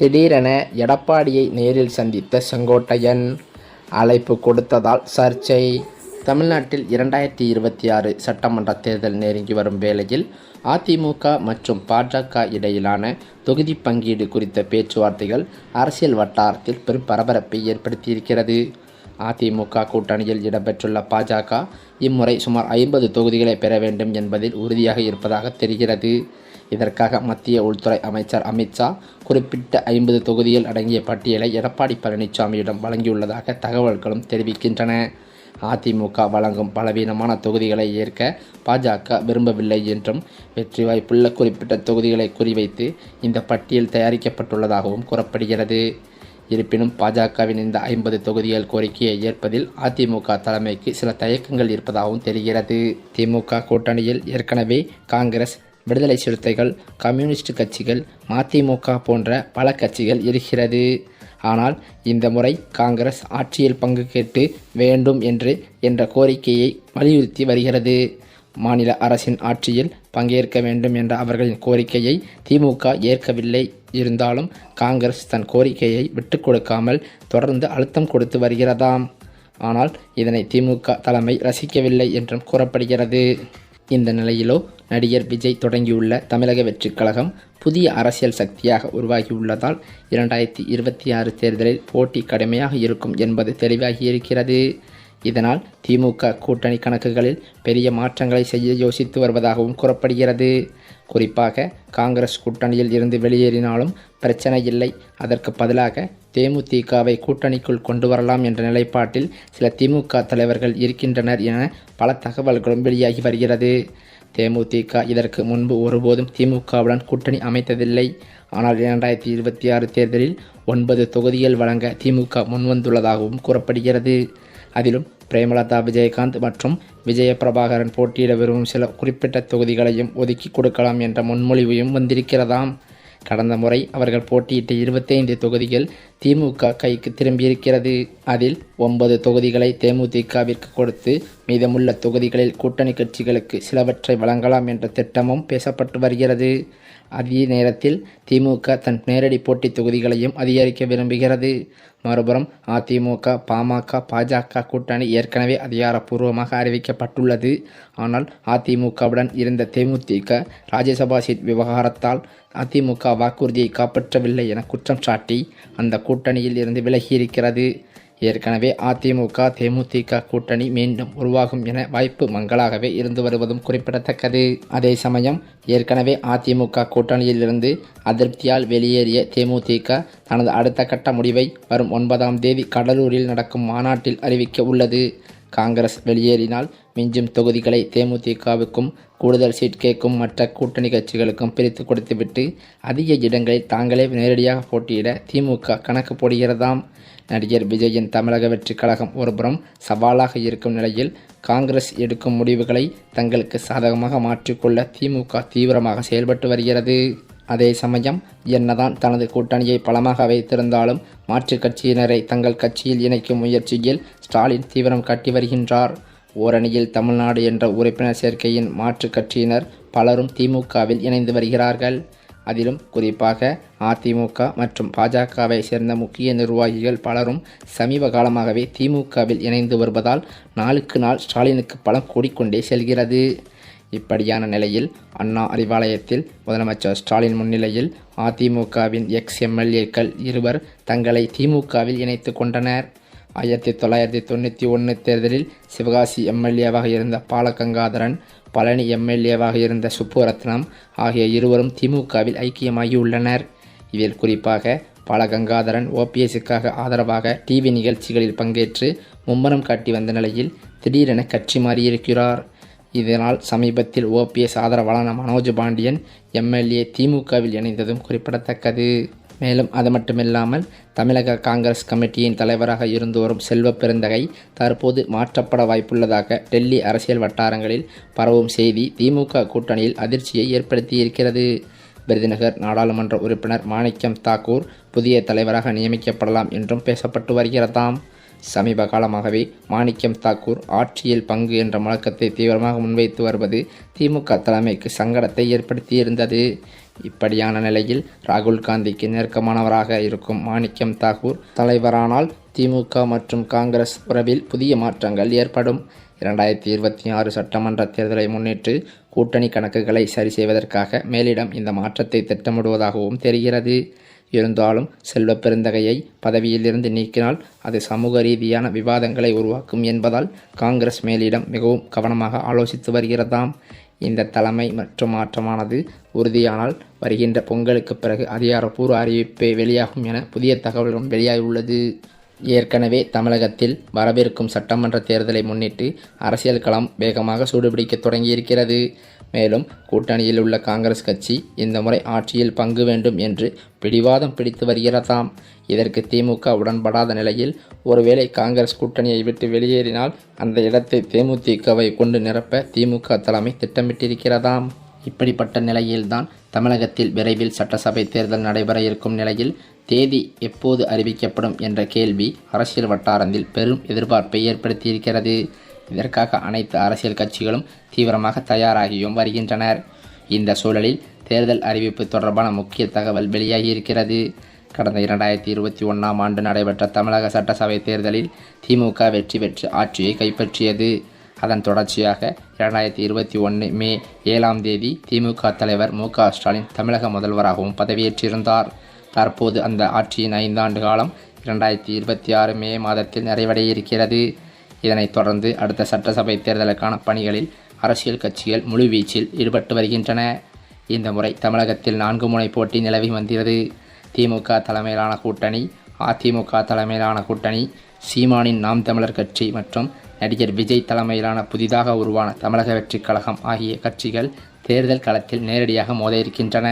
திடீரென எடப்பாடியை நேரில் சந்தித்த செங்கோட்டையன் அழைப்பு கொடுத்ததால் சர்ச்சை. தமிழ்நாட்டில் 2026 சட்டமன்ற தேர்தல் நெருங்கி வரும் வேளையில் அதிமுக மற்றும் பாஜக இடையிலான தொகுதி பங்கீடு குறித்த பேச்சுவார்த்தைகள் அரசியல் வட்டாரத்தில் பெரும் பரபரப்பை ஏற்படுத்தியிருக்கிறது. அதிமுக கூட்டணியில் இடம்பெற்றுள்ள பாஜக இம்முறை சுமார் 50 தொகுதிகளை பெற வேண்டும் என்பதில் உறுதியாக இருப்பதாக தெரிகிறது. இதற்காக மத்திய உள்துறை அமைச்சர் அமித்ஷா குறிப்பிட்ட 50 தொகுதிகள் அடங்கிய பட்டியலை எடப்பாடி பழனிசாமியிடம் வழங்கியுள்ளதாக தகவல்களும் தெரிவிக்கின்றன. அதிமுக வழங்கும் பலவீனமான தொகுதிகளை ஏற்க பாஜக விரும்பவில்லை என்றும் வெற்றி வாய்ப்புள்ள குறிப்பிட்ட தொகுதிகளை குறிவைத்து இந்த பட்டியல் தயாரிக்கப்பட்டுள்ளதாகவும் கூறப்படுகிறது. இருப்பினும் பாஜகவின் இந்த 50 தொகுதிகள் கோரிக்கையை ஏற்பதில் அதிமுக தலைமைக்கு சில தயக்கங்கள் இருப்பதாகவும் தெரிகிறது. திமுக கூட்டணியில் ஏற்கனவே காங்கிரஸ், விடுதலை சிறுத்தைகள், கம்யூனிஸ்ட் கட்சிகள், மதிமுக போன்ற பல கட்சிகள் இருக்கிறது. ஆனால் இந்த முறை காங்கிரஸ் ஆட்சியில் பங்கு கேட்டு வேண்டும் என்ற கோரிக்கையை வலியுறுத்தி வருகிறது. மாநில அரசின் ஆட்சியில் பங்கேற்க வேண்டும் என்ற அவர்களின் கோரிக்கையை திமுக ஏற்கவில்லை. இருந்தாலும் காங்கிரஸ் தன் கோரிக்கையை விட்டுக் கொடுக்காமல் தொடர்ந்து அழுத்தம் கொடுத்து வருகிறதாம். ஆனால் இதனை திமுக தலைமை ரசிக்கவில்லை என்றும் கூறப்படுகிறது. இந்த நிலையிலோ நடிகர் விஜய் தொடங்கியுள்ள தமிழக வெற்றிக் கழகம் புதிய அரசியல் சக்தியாக உருவாகியுள்ளதால் 2026 தேர்தலில் போட்டி கடுமையாக இருக்கும் என்பது தெளிவாகியிருக்கிறது. இதனால் திமுக கூட்டணி கணக்குகளில் பெரிய மாற்றங்களை செய்ய யோசித்து வருவதாகவும் கூறப்படுகிறது. குறிப்பாக காங்கிரஸ் கூட்டணியில் இருந்து வெளியேறினாலும் பிரச்சனை இல்லை, அதற்கு பதிலாக தேமுதிகவை கூட்டணிக்குள் கொண்டு வரலாம் என்ற நிலைப்பாட்டில் சில திமுக தலைவர்கள் இருக்கின்றனர் என பல தகவல்களும் வெளியாகி வருகிறது. தேமுதிக இதற்கு முன்பு ஒருபோதும் திமுகவுடன் கூட்டணி அமைத்ததில்லை. ஆனால் 2026 தேர்தலில் 9 தொகுதிகள் வழங்க திமுக முன்வந்துள்ளதாகவும் கூறப்படுகிறது. அதிலும் பிரேமலதா விஜயகாந்த் மற்றும் விஜய பிரபாகரன் போட்டியிட விரும்பும் சில குறிப்பிட்ட தொகுதிகளையும் ஒதுக்கி கொடுக்கலாம் என்ற முன்மொழிவையும் வந்திருக்கிறதாம். கடந்த முறை அவர்கள் போட்டியிட்ட 25 தொகுதிகள் திமுக கைக்கு திரும்பியிருக்கிறது. அதில் 9 தொகுதிகளை தேமுதிகவிற்கு கொடுத்து மீதமுள்ள தொகுதிகளில் கூட்டணி கட்சிகளுக்கு சிலவற்றை வழங்கலாம் என்ற திட்டமும் பேசப்பட்டு வருகிறது. அதே நேரத்தில் திமுக தன் நேரடி போட்டி தொகுதிகளையும் அதிகரிக்க விரும்புகிறது. மறுபுறம் அதிமுக, பாமக, பாஜக கூட்டணி ஏற்கனவே அதிகாரப்பூர்வமாக அறிவிக்கப்பட்டுள்ளது. ஆனால் அதிமுகவுடன் இருந்த தேமுதிக ராஜ்யசபா சீட் விவகாரத்தால் அதிமுக வாக்குறுதியை காப்பாற்றவில்லை என குற்றம் சாட்டி அந்த கூட்டணியில் இருந்து விலகியிருக்கிறது. ஏற்கனவே அதிமுக தேமுதிக கூட்டணி மீண்டும் உருவாகும் என வாய்ப்பு மங்களாகவே இருந்து வருவதும் குறிப்பிடத்தக்கது. அதே சமயம் ஏற்கனவே அதிமுக கூட்டணியில் இருந்து அதிருப்தியால் வெளியேறிய தேமுதிக தனது அடுத்த கட்ட முடிவை வரும் 9ஆம் தேதி கடலூரில் நடக்கும் மாநாட்டில் அறிவிக்க உள்ளது. காங்கிரஸ் வெளியேறினால் மிஞ்சும் தொகுதிகளை தேமுதிகவுக்கும் கூடுதல் சீட் கேட்கும் மற்ற கூட்டணி கட்சிகளுக்கும் பிரித்து கொடுத்துவிட்டு அதிக இடங்களில் தாங்களே நேரடியாக போட்டியிட திமுக கணக்கு போடுகிறதாம். நடிகர் விஜயின் தமிழக வெற்றிக் கழகம் ஒருபுறம் சவாலாக இருக்கும் நிலையில் காங்கிரஸ் எடுக்கும் முடிவுகளை தங்களுக்கு சாதகமாக மாற்றிக்கொள்ள திமுக தீவிரமாக செயல்பட்டு வருகிறது. அதே சமயம் என்னதான் தனது கூட்டணியை பலமாக வைத்திருந்தாலும் மாற்றுக் கட்சியினரை தங்கள் கட்சியில் இணைக்கும் முயற்சியில் ஸ்டாலின் தீவிரம் காட்டி வருகின்றார். ஓரணியில் தமிழ்நாடு என்ற உறுப்பினர் சேர்க்கையின் மாற்றுக் கட்சியினர் பலரும் திமுகவில் இணைந்து வருகிறார்கள். அதிலும் குறிப்பாக அதிமுக மற்றும் பாஜகவை சேர்ந்த முக்கிய நிர்வாகிகள் பலரும் சமீப காலமாகவே திமுகவில் இணைந்து வருவதால் நாளுக்கு நாள் ஸ்டாலினுக்கு பலம் கூடிக்கொண்டே செல்கிறது. இப்படியான நிலையில் அண்ணா அறிவாலயத்தில் முதலமைச்சர் ஸ்டாலின் முன்னிலையில் அதிமுகவின் எக்ஸ்-எம்எல்ஏக்கள் இருவர் தங்களை திமுகவில் இணைத்து கொண்டனர். 1991 தேர்தலில் சிவகாசி எம்எல்ஏவாக இருந்த பாலகங்காதரன், பழனி எம்எல்ஏவாக இருந்த சுப்புரத்னம் ஆகிய இருவரும் திமுகவில் ஐக்கியமாகியுள்ளனர். இதில் குறிப்பாக பாலகங்காதரன் ஓபிஎஸ்ஸுக்காக ஆதரவாக டிவி நிகழ்ச்சிகளில் பங்கேற்று மும்முரம் காட்டி வந்த நிலையில் திடீரென கட்சி மாறியிருக்கிறார். இதனால் சமீபத்தில் ஓபிஎஸ் ஆதரவாளரான மனோஜ் பாண்டியன் எம்எல்ஏ திமுகவில் இணைந்ததும் குறிப்பிடத்தக்கது. மேலும் அது மட்டுமில்லாமல் தமிழக காங்கிரஸ் கமிட்டியின் தலைவராக இருந்து வரும் செல்வ பெருந்தகை தற்போது மாற்றப்பட வாய்ப்புள்ளதாக டெல்லி அரசியல் வட்டாரங்களில் பரவும் செய்தி திமுக கூட்டணியில் அதிர்ச்சியை ஏற்படுத்தியிருக்கிறது. விருதுநகர் நாடாளுமன்ற உறுப்பினர் மாணிக்கம் தாக்கூர் புதிய தலைவராக நியமிக்கப்படலாம் என்றும் பேசப்பட்டு வருகிறதாம். சமீப காலமாகவே மாணிக்கம் தாக்கூர் ஆட்சியில் பங்கு என்ற முழக்கத்தை தீவிரமாக முன்வைத்து வருவது திமுக தலைமைக்கு சங்கடத்தை ஏற்படுத்தியிருந்தது. இப்படியான நிலையில் ராகுல் காந்திக்கு நெருக்கமானவராக இருக்கும் மாணிக்கம் தாக்கூர் தலைவரானால் திமுக மற்றும் காங்கிரஸ் உறவில் புதிய மாற்றங்கள் ஏற்படும். 2026 சட்டமன்ற தேர்தலை முன்னிட்டு கூட்டணி கணக்குகளை சரி செய்வதற்காக மேலிடம் இந்த மாற்றத்தை திட்டமிடுவதாகவும் தெரிகிறது. இருந்தாலும் செல்வ பெருந்தகையை பதவியிலிருந்து நீக்கினால் அது சமூக ரீதியான விவாதங்களை உருவாக்கும் என்பதால் காங்கிரஸ் மேலிடம் மிகவும் கவனமாக ஆலோசித்து வருகிறதாம். இந்த தலைமை மற்றும் மாற்றமானது உறுதியானால் வருகின்ற பொங்கலுக்கு பிறகு அதிகாரப்பூர்வ அறிவிப்பே வெளியாகும் என புதிய தகவல்களும் வெளியாகியுள்ளது. ஏற்கனவே தமிழகத்தில் வரவிருக்கும் சட்டமன்ற தேர்தலை முன்னிட்டு அரசியல் களம் வேகமாக சூடுபிடிக்க தொடங்கியிருக்கிறது. மேலும் கூட்டணியில் உள்ள காங்கிரஸ் கட்சி இந்த முறை ஆட்சியில் பங்கு வேண்டும் என்று பிடிவாதம் பிடித்து வருகிறதாம். இதற்கு திமுக உடன்படாத நிலையில் ஒருவேளை காங்கிரஸ் கூட்டணியை விட்டு வெளியேறினால் அந்த இடத்தை தேமுதிகவை கொண்டு நிரப்ப திமுக தலைமை திட்டமிட்டிருக்கிறதாம். இப்படிப்பட்ட நிலையில்தான் தமிழகத்தில் விரைவில் சட்டசபை தேர்தல் நடைபெற இருக்கும் நிலையில் தேதி எப்போது அறிவிக்கப்படும் என்ற கேள்வி அரசியல் வட்டாரத்தில் பெரும் எதிர்பார்ப்பை ஏற்படுத்தியிருக்கிறது. இதற்காக அனைத்து அரசியல் கட்சிகளும் தீவிரமாக தயாராகியும் வருகின்றனர். இந்த சூழலில் தேர்தல் அறிவிப்பு தொடர்பான முக்கிய தகவல் வெளியாகியிருக்கிறது. கடந்த 2021ஆம் ஆண்டு நடைபெற்ற தமிழக சட்டசபை தேர்தலில் திமுக வெற்றி பெற்று ஆட்சியை கைப்பற்றியது. அதன் தொடர்ச்சியாக 2021 மே 7ஆம் தேதி திமுக தலைவர் மு.க. ஸ்டாலின் தமிழக முதல்வராகவும் பதவியேற்றிருந்தார். தற்போது அந்த ஆட்சியின் 5 ஆண்டு காலம் 2026 மே மாதத்தில் நிறைவடைய இருக்கிறது. இதனைத் தொடர்ந்து அடுத்த சட்டசபை தேர்தலுக்கான பணிகளில் அரசியல் கட்சிகள் முழுவீச்சில் ஈடுபட்டு வருகின்றன. இந்த முறை தமிழகத்தில் 4 முனை போட்டி நிலவி வந்தது. திமுக தலைமையிலான கூட்டணி, அதிமுக தலைமையிலான கூட்டணி, சீமானின் நாம் தமிழர் கட்சி மற்றும் நடிகர் விஜய் தலைமையிலான புதிதாக உருவான தமிழக வெற்றிக் கழகம் ஆகிய கட்சிகள் தேர்தல் களத்தில் நேரடியாக மோத இருக்கின்றன.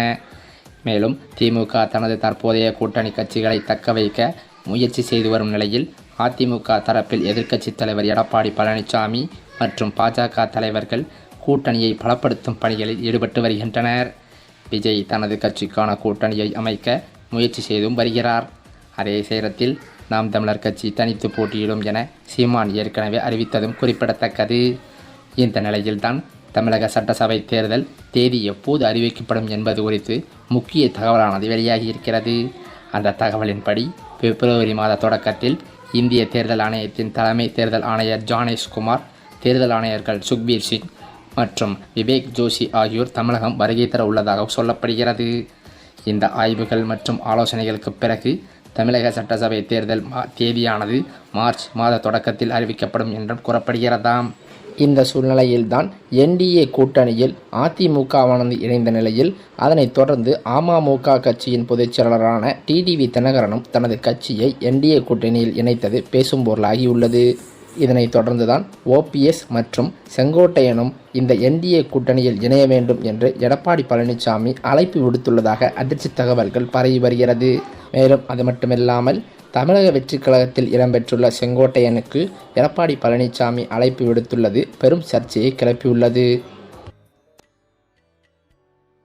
மேலும் திமுக தனது தற்போதைய கூட்டணி கட்சிகளை தக்க வைக்க முயற்சி செய்து வரும் நிலையில் அதிமுக தரப்பில் எதிர்க்கட்சி தலைவர் எடப்பாடி பழனிசாமி மற்றும் பாஜக தலைவர்கள் கூட்டணியை பலப்படுத்தும் பணிகளில் ஈடுபட்டு வருகின்றனர். விஜய் தனது கட்சிக்கான கூட்டணியை அமைக்க முயற்சி செய்தும் வருகிறார். அதே நேரத்தில் நாம் தமிழர் கட்சி தனித்து போட்டியிடும் என சீமான் ஏற்கனவே அறிவித்ததும் குறிப்பிடத்தக்கது. இந்த நிலையில்தான் தமிழக சட்டசபை தேர்தல் தேதி எப்போது அறிவிக்கப்படும் என்பது குறித்து முக்கிய தகவலானது வெளியாகியிருக்கிறது. அந்த தகவலின்படி பிப்ரவரி மாத தொடக்கத்தில் இந்திய தேர்தல் ஆணையத்தின் தலைமை தேர்தல் ஆணையர் ஜானேஷ்குமார், தேர்தல் ஆணையர்கள் சுக்பீர் சிங் மற்றும் விவேக் ஜோஷி ஆகியோர் தமிழகம் வருகை தர உள்ளதாக சொல்லப்படுகிறது. இந்த ஆய்வுகள் மற்றும் ஆலோசனைகளுக்கு பிறகு தமிழக சட்டசபை தேர்தல் தேதியானது மார்ச் மாத தொடக்கத்தில் அறிவிக்கப்படும் என்றும் கூறப்படுகிறதாம். இந்த சூழ்நிலையில்தான் என்டிஏ கூட்டணியில் அதிமுகவானது இணைந்த நிலையில் அதனைத் தொடர்ந்து அமமுக கட்சியின் பொதுச் செயலாளரான டிடிவி தினகரனும் தனது கட்சியை என்டிஏ கூட்டணியில் இணைத்தது பேசும் பொருளாகியுள்ளது. இதனைத் தொடர்ந்துதான் ஓபிஎஸ் மற்றும் செங்கோட்டையனும் இந்த என்டிஏ கூட்டணியில் இணைய வேண்டும் என்று எடப்பாடி பழனிசாமி அழைப்பு விடுத்துள்ளதாக அதிர்ச்சி தகவல்கள் பரவி வருகிறது. மேலும் அது மட்டுமில்லாமல் தமிழக வெற்றிக் கழகத்தில் இடம்பெற்றுள்ள செங்கோட்டையனுக்கு எடப்பாடி பழனிசாமி அழைப்பு விடுத்துள்ளது பெரும் சர்ச்சையை கிளப்பியுள்ளது.